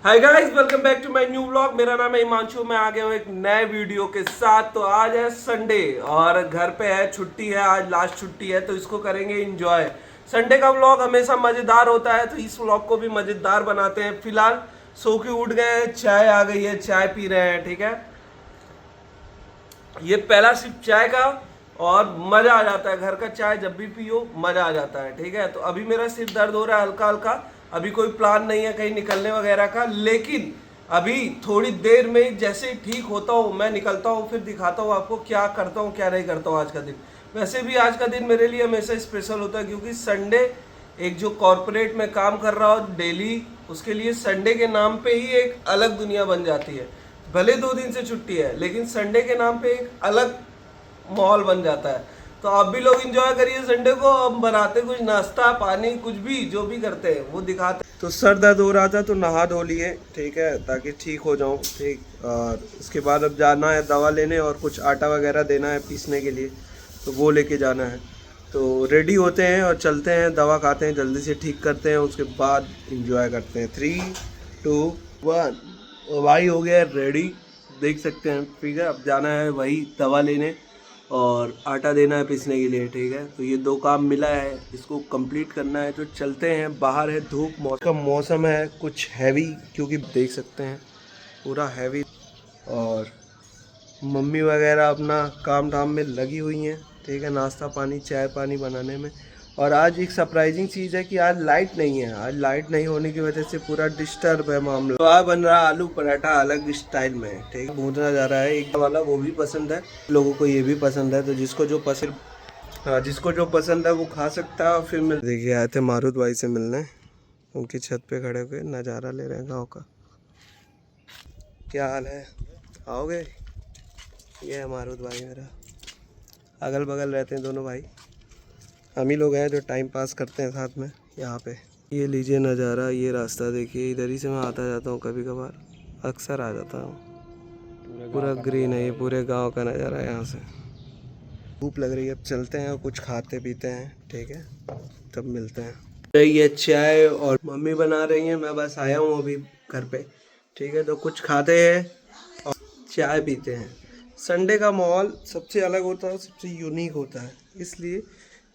Hi guys, welcome back to my new vlog. मेरा नाम है हिमांशु। मैं आ गया हूँ एक नए वीडियो के साथ। तो आज है संडे और घर पे है, छुट्टी है, आज लास्ट छुट्टी है तो इसको करेंगे एंजॉय। संडे का व्लॉग हमेशा मजेदार होता है तो इस व्लॉग को भी मजेदार बनाते हैं। फिलहाल सो के उठ गए हैं, चाय आ गई है, चाय पी रहे हैं। ठीक है, ये पहला सिप चाय का और मजा आ जाता है। घर का चाय जब भी पियो मजा आ जाता है। ठीक है, तो अभी मेरा सिर दर्द हो रहा है हल्का हल्का। अभी कोई प्लान नहीं है कहीं निकलने वगैरह का, लेकिन अभी थोड़ी देर में जैसे ही ठीक होता हूँ मैं निकलता हूँ, फिर दिखाता हूँ आपको क्या करता हूँ क्या नहीं करता हूँ आज का दिन। वैसे भी आज का दिन मेरे लिए हमेशा स्पेशल होता है क्योंकि संडे एक जो कॉरपोरेट में काम कर रहा हो डेली, उसके लिए संडे के नाम पे ही एक अलग दुनिया बन जाती है। भले 2 दिन से छुट्टी है लेकिन संडे के नाम पे एक अलग माहौल बन जाता है। तो आप भी लोग एंजॉय करिए संडे को। हम बनाते कुछ नाश्ता पानी, कुछ भी जो भी करते हैं वो दिखाते हैं। तो सर दर्द हो रहा था तो नहा धो लिए, ठीक है, ताकि ठीक हो जाऊं। ठीक, और उसके बाद अब जाना है दवा लेने और कुछ आटा वगैरह देना है पीसने के लिए, तो वो लेके जाना है। तो रेडी होते हैं और चलते हैं, दवा खाते हैं, जल्दी से ठीक करते हैं, उसके बाद इंजॉय करते हैं। 3, 2, 1। भाई हो गया रेडी, देख सकते हैं। ठीक है, अब जाना है वही दवा लेने और आटा देना है पीसने के लिए। ठीक है, तो ये 2 काम मिला है, इसको कंप्लीट करना है। तो चलते हैं। बाहर है धूप, मौसम है कुछ हैवी, क्योंकि देख सकते हैं पूरा हैवी। और मम्मी वगैरह अपना काम धाम में लगी हुई हैं। ठीक है, नाश्ता पानी चाय पानी बनाने में। और आज एक सरप्राइजिंग चीज़ है कि आज लाइट नहीं है। आज लाइट नहीं होने की वजह से पूरा डिस्टर्ब है मामला। तो आज बन रहा आलू पराठा अलग स्टाइल में। ठीक है, भूजना जा रहा है एक वाला, वो भी पसंद है लोगों को, ये भी पसंद है। तो जिसको जो पसंद, हाँ जिसको जो पसंद है वो खा सकता है। और फिर मिल देखिए आए थे मारुत भाई से मिलने, उनकी छत पे खड़े हुए नज़ारा ले रहे हैं गाँव का। क्या हाल है, आओगे? ये है मारुत भाई मेरा, अगल बगल रहते हैं दोनों भाई। हम ही लोग हैं जो टाइम पास करते हैं साथ में यहाँ पे। ये लीजिए नज़ारा, ये रास्ता देखिए, इधर ही से मैं आता जाता हूँ, कभी कभार अक्सर आ जाता हूँ। पूरा ग्रीन है, ये पूरे गांव का नज़ारा है यहाँ से। धूप लग रही है, अब चलते हैं और कुछ खाते पीते हैं। ठीक है, तब मिलते हैं। ये चाय और मम्मी बना रही हैं, मैं बस आया हूँ अभी घर पे। ठीक है, तो कुछ खाते हैं और चाय पीते हैं। संडे का माहौल सबसे अलग होता है, सबसे यूनिक होता है, इसलिए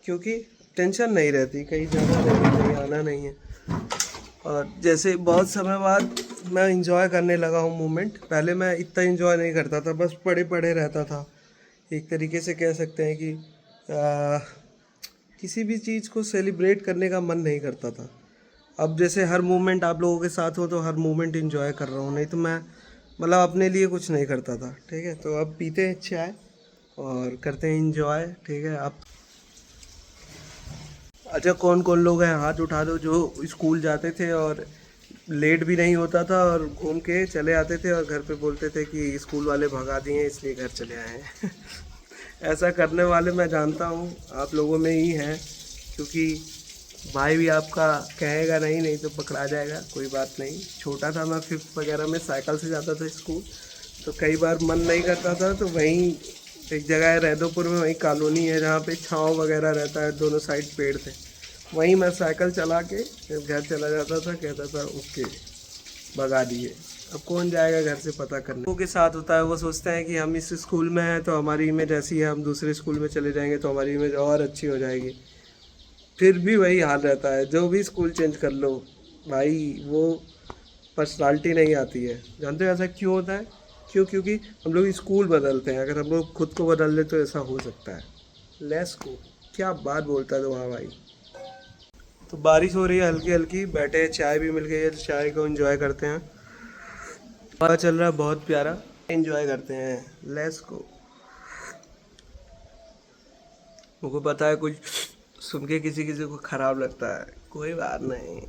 क्योंकि टेंशन नहीं रहती, कहीं जाना नहीं है, कहीं आना नहीं है। और जैसे बहुत समय बाद मैं इंजॉय करने लगा हूँ मोमेंट। पहले मैं इतना इंजॉय नहीं करता था, बस पड़े पड़े रहता था। एक तरीके से कह सकते हैं कि किसी भी चीज़ को सेलिब्रेट करने का मन नहीं करता था। अब जैसे हर मोमेंट आप लोगों के साथ हो तो हर मोमेंट इंजॉय कर रहा हूँ, नहीं तो मैं मतलब अपने लिए कुछ नहीं करता था। ठीक है, तो अब पीते हैं चाय और करते हैं इंजॉय। ठीक है, आप अच्छा कौन कौन लोग हैं हाथ उठा दो जो स्कूल जाते थे और लेट भी नहीं होता था और घूम के चले आते थे और घर पे बोलते थे कि स्कूल वाले भगा दिए इसलिए घर चले आए हैं। ऐसा करने वाले मैं जानता हूँ आप लोगों में ही हैं, क्योंकि भाई भी आपका कहेगा नहीं, नहीं तो पकड़ा जाएगा। कोई बात नहीं, छोटा था मैं, 5th वगैरह में साइकिल से जाता था स्कूल, तो कई बार मन नहीं करता था तो वहीं एक जगह है रैदोपुर में, वहीं कॉलोनी है जहाँ पे छाँव वगैरह रहता है, दोनों साइड पेड़ थे, वहीं मैं साइकिल चला के घर चला जाता था, कहता था ओके भगा दिए। अब कौन जाएगा घर से पता करने। लोगों के साथ होता है, वो सोचते हैं कि हम इस स्कूल में हैं तो हमारी इमेज ऐसी है, हम दूसरे स्कूल में चले जाएंगे तो हमारी इमेज और अच्छी हो जाएगी। फिर भी वही हाल रहता है, जो भी स्कूल चेंज कर लो भाई वो पर्सनालिटी नहीं आती है। जानते हो ऐसा क्यों होता है? क्योंकि हम लोग स्कूल बदलते हैं, अगर हम लोग खुद को बदल ले तो ऐसा हो सकता है। लेट्स गो, क्या बात बोलता है तो वहाँ भाई। तो बारिश हो रही है हल्की हल्की, बैठे हैं, चाय भी मिल गई है, चाय को एंजॉय करते हैं। हवा चल रहा है बहुत प्यारा, एंजॉय करते हैं। Let's go. मुझको पता है कुछ सुन के किसी किसी को खराब लगता है, कोई बात नहीं।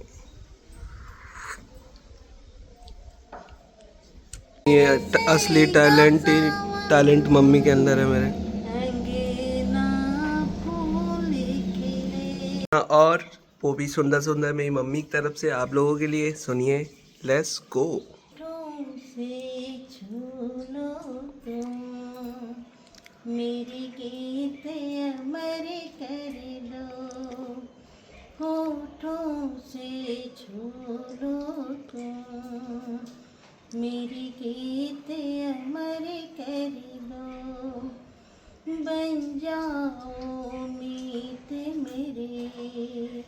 ये असली टैलेंट मम्मी के अंदर है मेरे। और वो भी सुंदर सुंदर मेरी मम्मी की तरफ से आप लोगों के लिए, सुनिए। Let's go. मेरी गीत अमर कर लो, होठों से छू लो तुम, मेरी गीत अमर कर दो, बन जाओ मीत मेरे,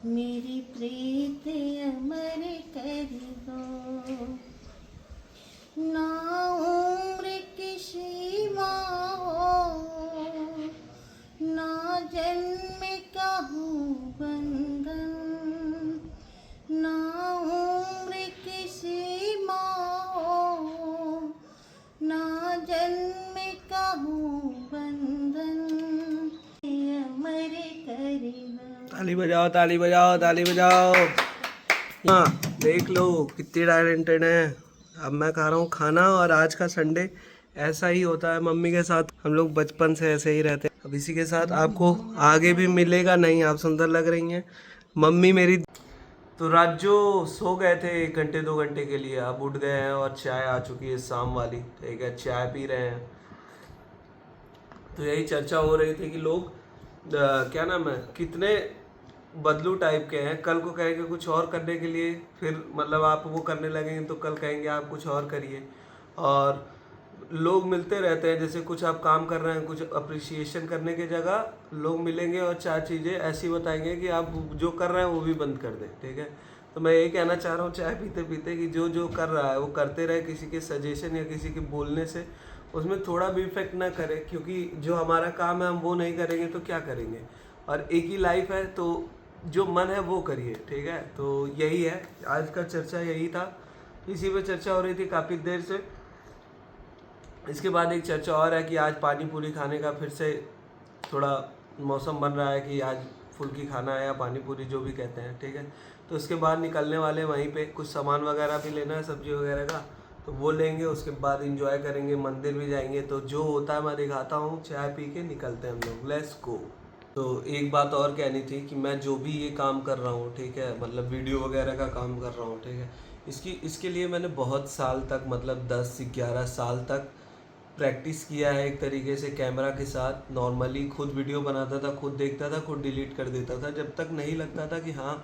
मेरी प्रीत अमर कर दो। ना उम्र की सीमा हो, ना जन्म का हो बंधन, ना उम्र की सीमा हो, ना जन्म का हो बंधन, अमर कर दो। ताली बजाओ, ताली बजाओ, ताली बजाओ। हाँ, देख लो कितनी टैलेंटेड है। अब मैं खा रहा हूँ खाना, और आज का संडे ऐसा ही होता है मम्मी के साथ। हम लोग बचपन से ऐसे ही रहते हैं। अब इसी के साथ आपको आगे भी मिलेगा। नहीं, आप सुंदर लग रही हैं मम्मी मेरी। तो राजू सो गए थे 1 घंटे 2 घंटे के लिए, अब उठ गए हैं और चाय आ चुकी है शाम वाली, ठीक है, चाय पी रहे हैं। तो यही चर्चा हो रही थी कि लोग क्या नाम है, कितने बदलू टाइप के हैं। कल को कहेंगे कुछ और करने के लिए, फिर मतलब आप वो करने लगेंगे तो कल कहेंगे आप कुछ और करिए। और लोग मिलते रहते हैं, जैसे कुछ आप काम कर रहे हैं, कुछ अप्रिसिएशन करने की जगह लोग मिलेंगे और 4 चीज़ें ऐसी बताएंगे कि आप जो कर रहे हैं वो भी बंद कर दें, ठीक है। तो मैं यही कहना चाह रहा हूँ चाय पीते पीते कि जो जो कर रहा है वो करते रहे, किसी के सजेशन या किसी के बोलने से उसमें थोड़ा भी इफेक्ट ना करे, क्योंकि जो हमारा काम है हम वो नहीं करेंगे तो क्या करेंगे। और एक ही लाइफ है, तो जो मन है वो करिए, ठीक है। तो यही है आज का चर्चा, यही था, इसी पे चर्चा हो रही थी काफ़ी देर से। इसके बाद एक चर्चा और है कि आज पानी पूरी खाने का फिर से थोड़ा मौसम बन रहा है कि आज फुल्की खाना है या पानी पूरी जो भी कहते हैं, ठीक है। तो उसके बाद निकलने वाले वहीं पे कुछ सामान वगैरह भी लेना है, सब्जी वगैरह का, तो वो लेंगे। उसके बाद इंजॉय करेंगे, मंदिर भी जाएंगे। तो जो होता है मैं दिखाता हूँ, चाय पी के निकलते हैं हम लोग, लेट्स गो। तो एक बात और कहनी थी कि मैं जो भी ये काम कर रहा हूँ, ठीक है, मतलब वीडियो वगैरह का काम कर रहा हूँ, ठीक है, इसके लिए मैंने बहुत साल तक, मतलब 10 से 11 साल तक प्रैक्टिस किया है। एक तरीके से कैमरा के साथ नॉर्मली खुद वीडियो बनाता था, खुद देखता था, खुद डिलीट कर देता था, जब तक नहीं लगता था कि हाँ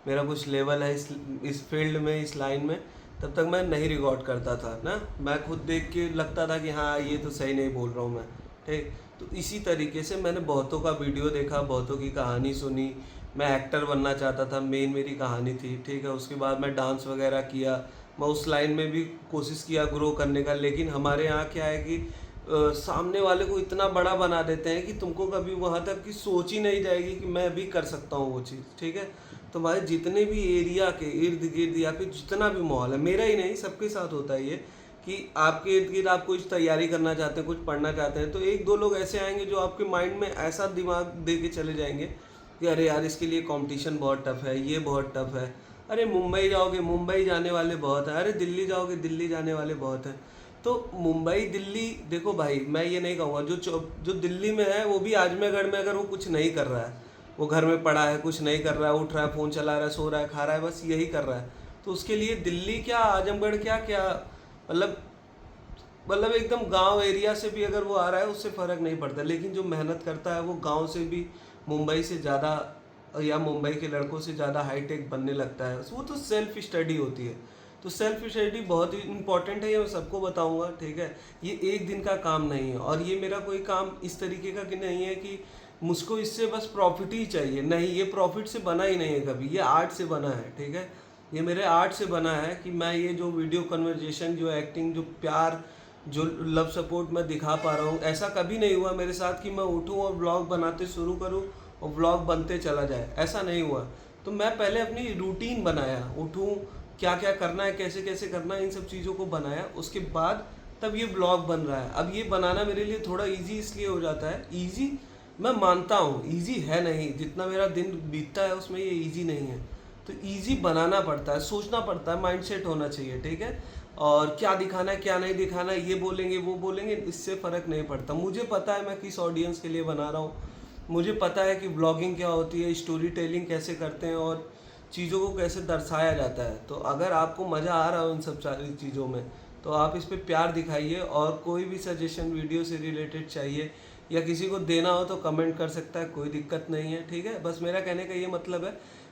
मेरा कुछ लेवल है इस फील्ड में, इस लाइन में, तब तक मैं नहीं रिकॉर्ड करता था ना। मैं खुद देख के लगता था कि हाँ ये तो सही नहीं बोल रहा हूँ मैं, ठीक। तो इसी तरीके से मैंने बहुतों का वीडियो देखा, बहुतों की कहानी सुनी। मैं एक्टर बनना चाहता था, मेन मेरी कहानी थी, ठीक है। उसके बाद मैं डांस वगैरह किया, मैं उस लाइन में भी कोशिश किया ग्रो करने का। लेकिन हमारे यहाँ क्या है कि सामने वाले को इतना बड़ा बना देते हैं कि तुमको कभी वहाँ तक की सोच ही नहीं जाएगी कि मैं भी कर सकता हूँ वो चीज़, ठीक है। तुम्हारे जितने भी एरिया के इर्द गिर्द या फिर जितना भी माहौल है, मेरा ही नहीं सबके साथ होता है ये, कि आपके इर्द गिर्द आप कुछ तैयारी करना चाहते हैं, कुछ पढ़ना चाहते हैं, तो 1-2 लोग ऐसे आएंगे जो आपके माइंड में ऐसा दिमाग दे के चले जाएंगे कि अरे यार इसके लिए कंपटीशन बहुत टफ है, ये बहुत टफ है। अरे मुंबई जाओगे, मुंबई जाने वाले बहुत हैं। अरे दिल्ली जाओगे, दिल्ली जाने वाले बहुत हैं। तो मुंबई दिल्ली, देखो भाई मैं ये नहीं कहूँगा, जो दिल्ली में है वो भी आजमगढ़ में अगर वो कुछ नहीं कर रहा है, वो घर में पड़ा है, कुछ नहीं कर रहा है, उठ रहा है, फ़ोन चला रहा है, सो रहा है, खा रहा है, बस यही कर रहा है, तो उसके लिए दिल्ली क्या, आजमगढ़ क्या क्या, मतलब एकदम गांव एरिया से भी अगर वो आ रहा है उससे फ़र्क नहीं पड़ता। लेकिन जो मेहनत करता है वो गांव से भी मुंबई से ज़्यादा, या मुंबई के लड़कों से ज़्यादा हाईटेक बनने लगता है। वो तो सेल्फ स्टडी होती है। तो सेल्फ स्टडी बहुत ही इंपॉर्टेंट है, ये मैं सबको बताऊंगा, ठीक है। ये एक दिन का काम नहीं है, और ये मेरा कोई काम इस तरीके का कि नहीं है कि मुझको इससे बस प्रॉफिट ही चाहिए, नहीं, ये प्रॉफिट से बना ही नहीं है कभी, ये आर्ट से बना है, ठीक है। ये मेरे आर्ट से बना है कि मैं ये जो वीडियो कन्वर्जेशन, जो एक्टिंग, जो प्यार, जो लव सपोर्ट मैं दिखा पा रहा हूँ, ऐसा कभी नहीं हुआ मेरे साथ कि मैं उठूँ और ब्लॉग बनाते शुरू करूँ और ब्लॉग बनते चला जाए, ऐसा नहीं हुआ। तो मैं पहले अपनी रूटीन बनाया, उठूँ, क्या क्या करना है, कैसे कैसे करना है, इन सब चीज़ों को बनाया, उसके बाद तब ये ब्लॉग बन रहा है। अब ये बनाना मेरे लिए थोड़ा इजी इसलिए हो जाता है, इजी मैं मानता हूँ इजी है नहीं, जितना मेरा दिन बीतता है उसमें ये इजी नहीं है। तो इजी बनाना पड़ता है, सोचना पड़ता है, माइंडसेट होना चाहिए, ठीक है। और क्या दिखाना है क्या नहीं दिखाना है, ये बोलेंगे वो बोलेंगे, इससे फ़र्क नहीं पड़ता। मुझे पता है मैं किस ऑडियंस के लिए बना रहा हूँ, मुझे पता है कि ब्लॉगिंग क्या होती है, स्टोरी टेलिंग कैसे करते हैं, और चीज़ों को कैसे दर्शाया जाता है। तो अगर आपको मज़ा आ रहा हो इन सब सारी चीज़ों में, तो आप इस पर प्यार दिखाइए। और कोई भी सजेशन वीडियो से रिलेटेड चाहिए या किसी को देना हो तो कमेंट कर सकता है, कोई दिक्कत नहीं है, ठीक है। बस मेरा कहने का ये मतलब है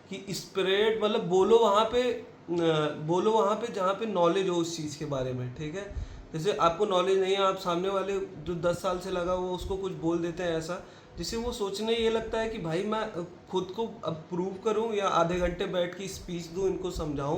कि स्प्रेड मतलब बोलो वहाँ पे जहाँ पे नॉलेज हो उस चीज़ के बारे में, ठीक है। जैसे आपको नॉलेज नहीं है, आप सामने वाले जो 10 साल से लगा वो उसको कुछ बोल देते हैं ऐसा, जिससे वो सोचने ये लगता है कि भाई मैं खुद को अब प्रूव करूं या आधे घंटे बैठ के स्पीच दूं, इनको समझाऊं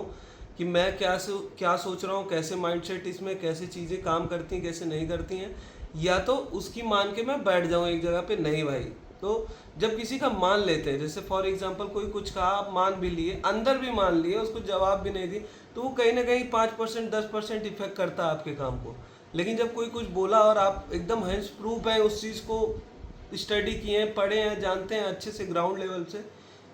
कि मैं क्या सोच रहा हूँ, कैसे माइंडसेट इसमें, कैसे चीज़ें काम करती हैं, कैसे नहीं करती हैं, या तो उसकी मान के मैं बैठ जाऊँ एक जगह पे। नहीं भाई, तो जब किसी का मान लेते हैं, जैसे फॉर एग्जांपल कोई कुछ कहा, आप मान भी लिए, अंदर भी मान लिए, उसको जवाब भी नहीं दी, तो वो कहीं ना कहीं 5% 10% इफेक्ट करता है आपके काम को। लेकिन जब कोई कुछ बोला और आप एकदम हैंड्स प्रूफ हैं, उस चीज़ को स्टडी किए हैं, पढ़े हैं, जानते हैं अच्छे से ग्राउंड लेवल से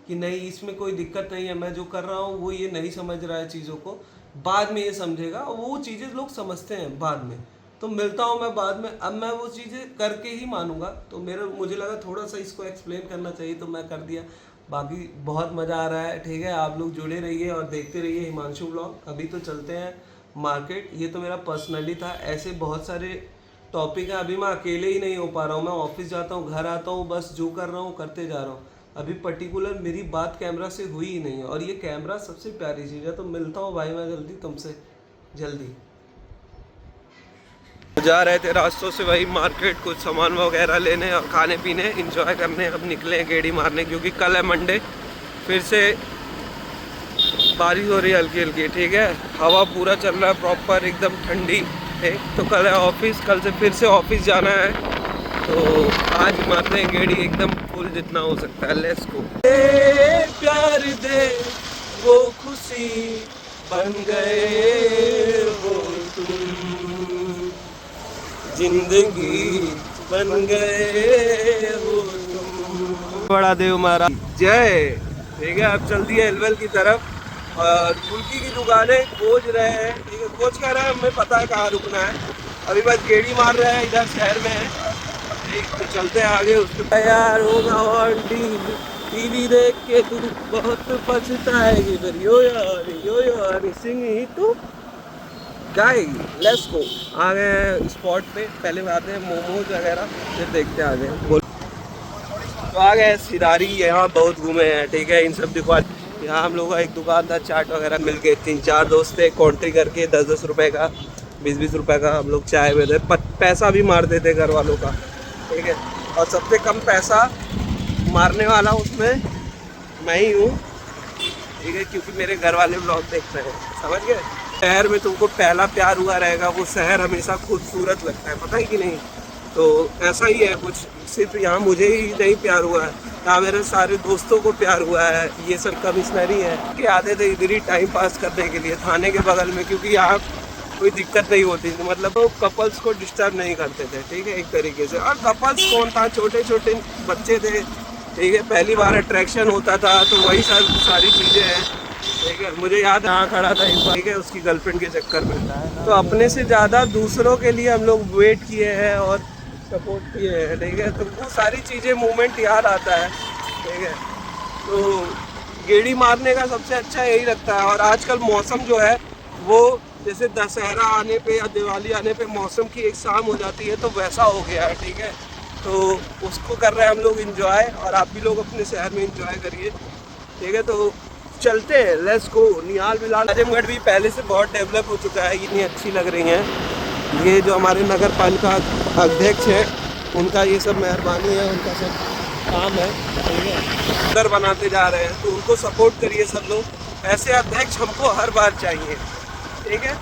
कि नहीं इसमें कोई दिक्कत नहीं है, मैं जो कर रहा हूँ वो ये नहीं समझ रहा है चीज़ों को, बाद में ये समझेगा, वो चीज़ें लोग समझते हैं बाद में। तो मिलता हूँ मैं बाद में, अब मैं वो चीज़ें करके ही मानूंगा। तो मुझे लगा थोड़ा सा इसको एक्सप्लेन करना चाहिए, तो मैं कर दिया। बाकी बहुत मज़ा आ रहा है, ठीक है। आप लोग जुड़े रहिए और देखते रहिए हिमांशु ब्लॉग। अभी तो चलते हैं मार्केट। ये तो मेरा पर्सनली था, ऐसे बहुत सारे टॉपिक है। अभी मैं अकेले ही नहीं हो पा रहा हूँ, मैं ऑफिस जाता हूँ, घर आता हूँ, बस जो कर रहा हूँ करते जा रहा हूँ। अभी पर्टिकुलर मेरी बात कैमरा से हुई ही नहीं है, और ये कैमरा सबसे प्यारी चीज़ है। तो मिलता हूँ भाई मैं जल्दी तुमसे, जल्दी। जा रहे थे रास्तों से वही मार्केट, कुछ सामान वगैरह लेने और खाने पीने, एंजॉय करने। अब निकले हैं गेड़ी मारने, क्योंकि कल है मंडे, फिर से बारिश हो रही है हल्की हल्की, ठीक है। हवा पूरा चल रहा है प्रॉपर एकदम ठंडी, ठीक। तो कल है ऑफिस, कल से फिर से ऑफिस जाना है, तो आज मारते हैं गेड़ी एकदम फुल जितना हो सकता है। Let's go. प्यार दे वो खुशी बन गए हो तुम, जिंदगी बन गए हो तुम। बड़ा देव महाराज जय, ठीक है। अब चल दिया एलवेल की तरफ, और फुल्की की दुकानें खोज रहे हैं, ठीक है। खोज कर रहे हैं, हमें पता है कहाँ रुकना है। अभी बस गेड़ी मार रहे हैं, इधर शहर में है, ठीक। तो चलते हैं आगे। उसको तैयार होगा और टीवी देख के तू बहुत पछताएगी, फिर यो यार सिंह ही तू गाएगी। Let's go. आ गए हैं स्पॉट पे, पहले आते हैं मोमोज वगैरह, फिर देखते हैं आगे। बोल। तो आ गए सिदारी, यहाँ बहुत घूमे हैं, ठीक है। इन सब दुकान, यहाँ हम लोग का एक दुकान था, चाट वगैरह मिल गए। 3-4 दोस्त थे, कॉन्ट्री करके 10-10 रुपये का, 20-20 रुपये का हम लोग चाय में थे। पैसा भी मार देते घर वालों का, ठीक है। और सबसे कम पैसा मारने वाला उसमें मैं ही हूँ, ठीक है, क्योंकि मेरे घर वाले ब्लॉग देखते हैं, समझ गए। शहर में तुमको पहला प्यार हुआ रहेगा, वो शहर हमेशा खूबसूरत लगता है, पता है कि नहीं। तो ऐसा ही है कुछ, सिर्फ यहाँ मुझे ही नहीं प्यार हुआ है, यहाँ मेरे सारे दोस्तों को प्यार हुआ है। ये सब कमिश्नरी है कि आते थे इधर ही टाइम पास करने के लिए, थाने के बगल में, क्योंकि यहाँ कोई दिक्कत नहीं होती थी, मतलब तो कपल्स को डिस्टर्ब नहीं करते थे, ठीक है, एक तरीके से। और कपल्स कौन था, छोटे छोटे बच्चे थे, ठीक है। पहली बार अट्रैक्शन होता था, तो वही सारी चीज़ें हैं, ठीक है। मुझे याद यहाँ खड़ा था एक बार, ठीक है, उसकी गर्लफ्रेंड के चक्कर में। तो अपने से ज़्यादा दूसरों के लिए हम लोग वेट किए हैं और सपोर्ट किए हैं, ठीक है। तो वो सारी चीज़ें मोमेंट याद आता है, ठीक है। तो गेड़ी मारने का सबसे अच्छा यही लगता है। और आजकल मौसम जो है वो जैसे दशहरा आने पे या दिवाली आने पे मौसम की एक शाम हो जाती है, तो वैसा हो गया है, ठीक है। तो उसको कर रहे हैं हम लोग इंजॉय, और आप भी लोग अपने शहर में इंजॉय करिए, ठीक है। तो चलते हैं, लेट्स गो। निहाल बिलाल आजमगढ़ भी पहले से बहुत डेवलप हो चुका है, इतनी अच्छी लग रही हैं। ये जो हमारे नगर पालिका अध्यक्ष है, उनका ये सब मेहरबानी है, उनका सब काम है, ठीक है। सुंदर बनाते जा रहे हैं, तो उनको सपोर्ट करिए सब लोग। ऐसे अध्यक्ष हमको हर बार चाहिए, ठीक है।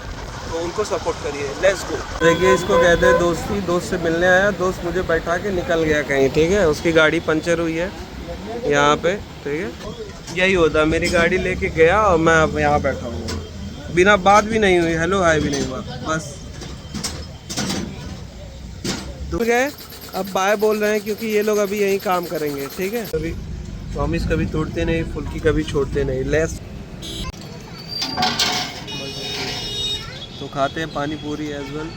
तो उनको सपोर्ट करिए, लेट्स गो। देखिए, इसको कहते हैं दोस्ती। दोस्त से मिलने आया, दोस्त मुझे बैठा के निकल गया कहीं, ठीक है। उसकी गाड़ी पंचर हुई है यहाँ पे, ठीक है। यही होता, मेरी गाड़ी लेके गया और मैं अब यहाँ बैठा हूँ, बिना बात भी नहीं हुई, हेलो हाय भी नहीं हुआ, बस दूर गए। अब बाय बोल रहे हैं, क्योंकि ये लोग अभी यही काम करेंगे, ठीक है। कभी प्रॉमिस कभी तोड़ते नहीं, फुल्की कभी छोड़ते नहीं। लेस तो खाते हैं पानी पूरी एज वेल।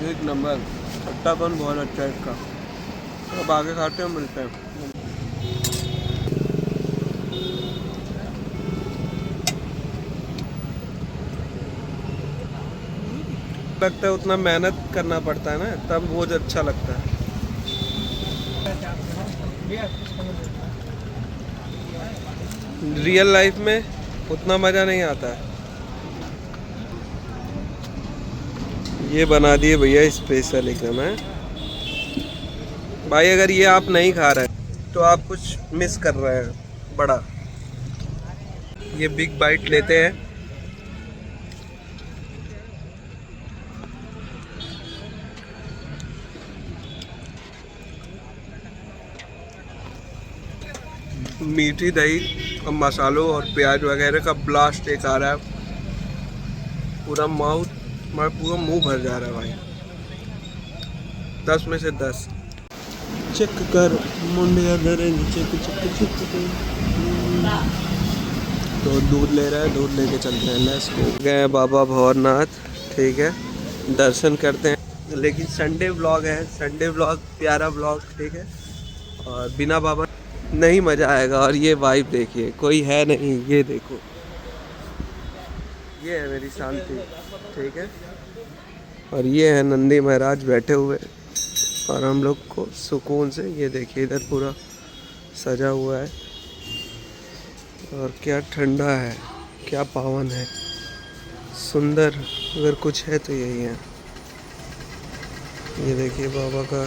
एक नंबर, खट्टापन बहुत अच्छा है इसका। तो अब आगे खाते हैं, मिलते हैं। लगता है उतना मेहनत करना पड़ता है ना, तब वो जो अच्छा लगता है। रियल लाइफ में उतना मज़ा नहीं आता है। ये बना दिए भैया स्पेशल एकदम है भाई। अगर ये आप नहीं खा रहे तो आप कुछ मिस कर रहे हैं बड़ा। ये बिग बाइट लेते हैं। मीठी दही और मसालों और प्याज वगैरह का ब्लास्ट एक आ रहा है, पूरा पूरा मुंह भर जा रहा है भाई। 10 में से 10। चेक कर मुंडिया करेंगे चेक चेक चेक। तो दूध ले रहा है, दूध लेके चलते हैं। Let's go. गए बाबा भवरनाथ, ठीक है, दर्शन करते हैं। लेकिन संडे व्लॉग है, संडे व्लॉग प्यारा व्लॉग, ठीक है। और बिना बाबा नहीं मज़ा आएगा। और ये वाइब देखिए, कोई है नहीं, ये देखो, ये है मेरी शांति, ठीक है। और ये है नंदी महाराज बैठे हुए और हम लोग को सुकून से, ये देखिए इधर पूरा सजा हुआ है। और क्या ठंडा है, क्या पावन है, सुंदर अगर कुछ है तो यही है। ये देखिए बाबा का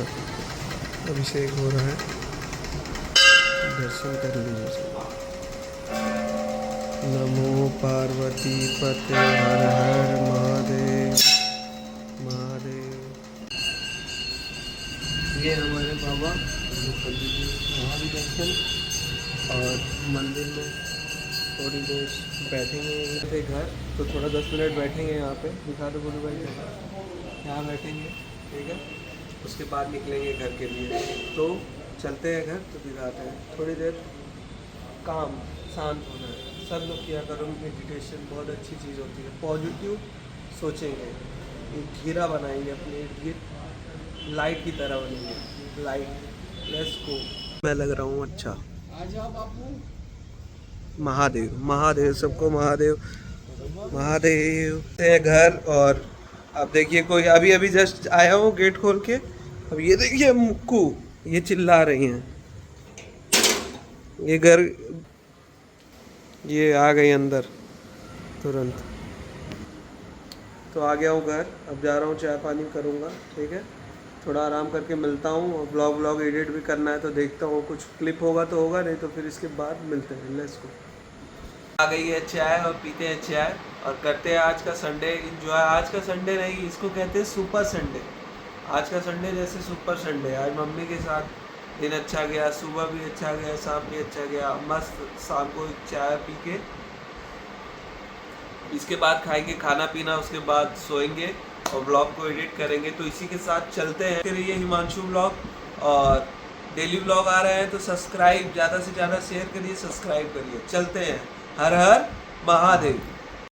अभिषेक हो रहा है, दर्शन कर लीजिए। नमो पार्वती पते हर हर महादेव महादेव। ये हमारे बाबा वहाँ भी दर्शन। और मंदिर में थोड़ी देर बैठेंगे घर, तो थोड़ा 10 मिनट बैठेंगे यहाँ पे। दिखा दो गुरु भाई, यहाँ बैठेंगे, ठीक है। उसके बाद निकलेंगे घर के लिए। तो चलते हैं घर, तो दिखाते हैं। थोड़ी देर काम शांत होना है, सब लोग किया करो मेडिटेशन, बहुत अच्छी चीज़ होती है। पॉजिटिव सोचेंगे, एक घेरा बनाएंगे अपने इर्द गिर्द, लाइट की तरह बनेंगे, लाइट। Let's go. मैं लग रहा हूँ अच्छा। महादेव महादेव, सबको महादेव महादेव। घर और अब देखिए कोई अभी अभी जस्ट आया हूँ गेट खोल के। अब ये देखिए मुक्कू, ये चिल्ला रही हैं। ये घर, ये आ गई अंदर तुरंत। तो आ गया हूँ घर, अब जा रहा हूँ चाय पानी करूँगा, ठीक है। थोड़ा आराम करके मिलता हूँ। और ब्लॉग एडिट भी करना है, तो देखता हूँ कुछ क्लिप होगा तो होगा, नहीं तो फिर इसके बाद मिलते हैं। Let's go. आ गई है चाय और पीते हैं चाय और करते हैं आज का संडे एंजॉय। आज का संडे नहीं, इसको कहते हैं सुपर संडे। आज का संडे जैसे सुपर संडे। आज मम्मी के साथ दिन अच्छा गया, सुबह भी अच्छा गया, शाम भी अच्छा गया, मस्त। शाम को चाय पी के इसके बाद खाएंगे खाना पीना, उसके बाद सोएंगे और ब्लॉग को एडिट करेंगे। तो इसी के साथ चलते हैं। फिर ये हिमांशु ब्लॉग और डेली ब्लॉग आ रहे हैं, तो सब्सक्राइब ज़्यादा से ज़्यादा शेयर करिए, सब्सक्राइब करिए। चलते हैं। हर हर महादेव।